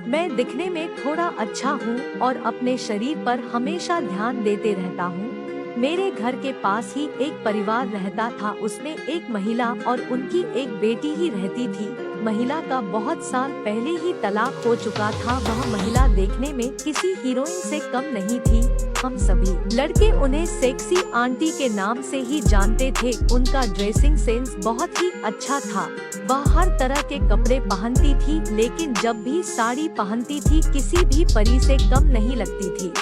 मैं दिखने में थोड़ा अच्छा हूँ और अपने शरीर पर हमेशा ध्यान देते रहता हूँ। मेरे घर के पास ही एक परिवार रहता था, उसमें एक महिला और उनकी एक बेटी ही रहती थी। महिला का बहुत साल पहले ही तलाक हो चुका था। वह महिला देखने में किसी हीरोइन से कम नहीं थी। हम सभी लड़के उन्हें सेक्सी आंटी के नाम से ही जानते थे। उनका ड्रेसिंग सेंस बहुत ही अच्छा था। वह हर तरह के कपड़े पहनती थी, लेकिन जब भी साड़ी पहनती थी किसी भी परी से कम नहीं लगती थी।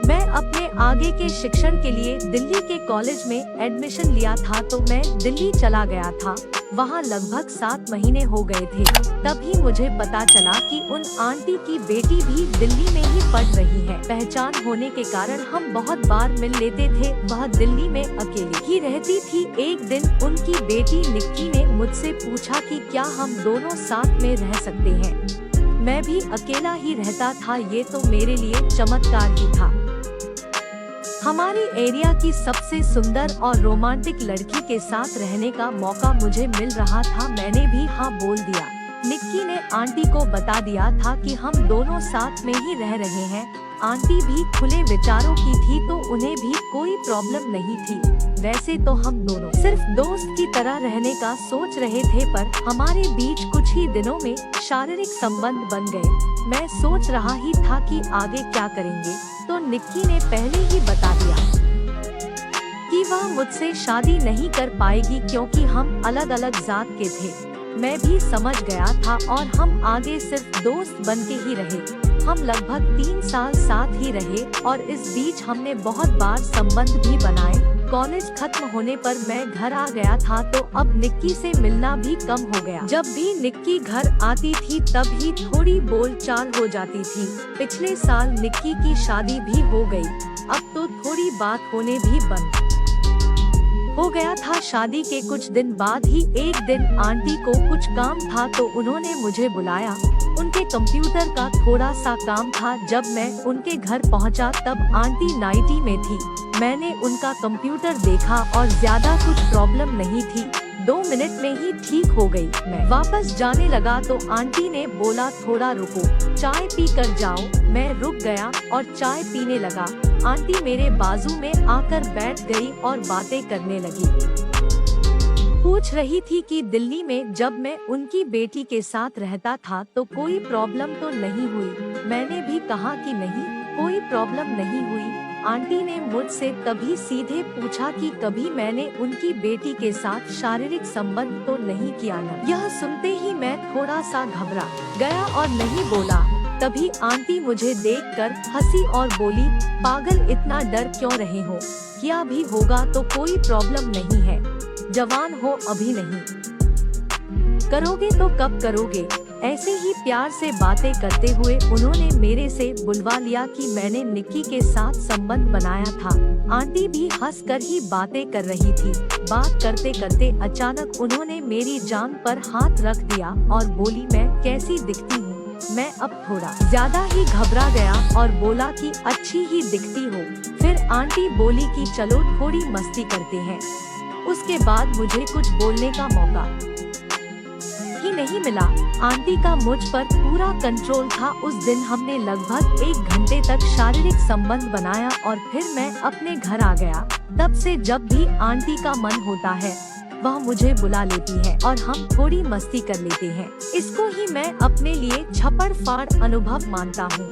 मैं अपने आगे के शिक्षण के लिए दिल्ली के कॉलेज में एडमिशन लिया था, तो मैं दिल्ली चला गया था। वहाँ लगभग 7 महीने हो गए थे। तभी मुझे पता चला कि उन आंटी की बेटी भी दिल्ली में ही पढ़ रही है। पहचान होने के कारण हम बहुत बार मिल लेते थे। वह दिल्ली में अकेली ही रहती थी। एक दिन उनकी बेटी निक्की ने मुझसे पूछा कि क्या हम दोनों साथ में रह सकते हैं। मैं भी अकेला ही रहता था। ये तो मेरे लिए चमत्कार ही था। हमारी एरिया की सबसे सुंदर और रोमांटिक लड़की के साथ रहने का मौका मुझे मिल रहा था। मैंने भी हाँ बोल दिया। निक्की ने आंटी को बता दिया था कि हम दोनों साथ में ही रह रहे हैं। आंटी भी खुले विचारों की थी, तो उन्हें भी कोई प्रॉब्लम नहीं थी। वैसे तो हम दोनों सिर्फ दोस्त की तरह रहने का सोच रहे थे, पर हमारे बीच कुछ ही दिनों में शारीरिक संबंध बन गए। मैं सोच रहा ही था कि आगे क्या करेंगे, तो निक्की ने पहले ही बता दिया कि वह मुझसे शादी नहीं कर पाएगी, क्योंकि हम अलग अलग जात के थे। मैं भी समझ गया था और हम आगे सिर्फ दोस्त बन के ही रहे। हम लगभग 3 साल साथ ही रहे और इस बीच हमने बहुत बार संबंध भी बनाए। कॉलेज खत्म होने पर मैं घर आ गया था, तो अब निक्की से मिलना भी कम हो गया। जब भी निक्की घर आती थी तब ही थोड़ी बोलचाल हो जाती थी। पिछले साल निक्की की शादी भी हो गई। अब तो थोड़ी बात होने भी बंद हो गया था। शादी के कुछ दिन बाद ही एक दिन आंटी को कुछ काम था, तो उन्होंने मुझे बुलाया। उनके कंप्यूटर का थोड़ा सा काम था। जब मैं उनके घर पहुंचा तब आंटी नाइटी में थी। मैंने उनका कंप्यूटर देखा और ज्यादा कुछ प्रॉब्लम नहीं थी। 2 मिनट में ही ठीक हो गई। मैं वापस जाने लगा तो आंटी ने बोला, थोड़ा रुको, चाय पी कर जाओ। मैं रुक गया और चाय पीने लगा। आंटी मेरे बाजू में आकर बैठ गई और बातें करने लगी। पूछ रही थी कि दिल्ली में जब मैं उनकी बेटी के साथ रहता था तो कोई प्रॉब्लम तो नहीं हुई। मैंने भी कहा कि नहीं, कोई प्रॉब्लम नहीं हुई। आंटी ने मुझसे तभी सीधे पूछा कि कभी मैंने उनकी बेटी के साथ शारीरिक संबंध तो नहीं किया न। यह सुनते ही मैं थोड़ा सा घबरा गया और नहीं बोला। तभी आंटी मुझे देखकर हंसी और बोली, पागल, इतना डर क्यों रहे हो? किया भी होगा तो कोई प्रॉब्लम नहीं है। जवान हो, अभी नहीं करोगे तो कब करोगे? ऐसे ही प्यार से बातें करते हुए उन्होंने मेरे से बुलवा लिया कि मैंने निक्की के साथ संबंध बनाया था। आंटी भी हंसकर ही बातें कर रही थी। बात करते करते अचानक उन्होंने मेरी जांघ पर हाथ रख दिया और बोली, मैं कैसी दिखती हूँ? मैं अब थोड़ा ज्यादा ही घबरा गया और बोला कि अच्छी ही दिखती हो। फिर आंटी बोली कि चलो थोड़ी मस्ती करते हैं। उसके बाद मुझे कुछ बोलने का मौका ही नहीं मिला। आंटी का मुझ पर पूरा कंट्रोल था। उस दिन हमने लगभग 1 घंटे तक शारीरिक संबंध बनाया और फिर मैं अपने घर आ गया। तब से जब भी आंटी का मन होता है वह मुझे बुला लेती है और हम थोड़ी मस्ती कर लेते हैं। इसको ही मैं अपने लिए छप्पड़ फाड़ अनुभव मानता हूँ।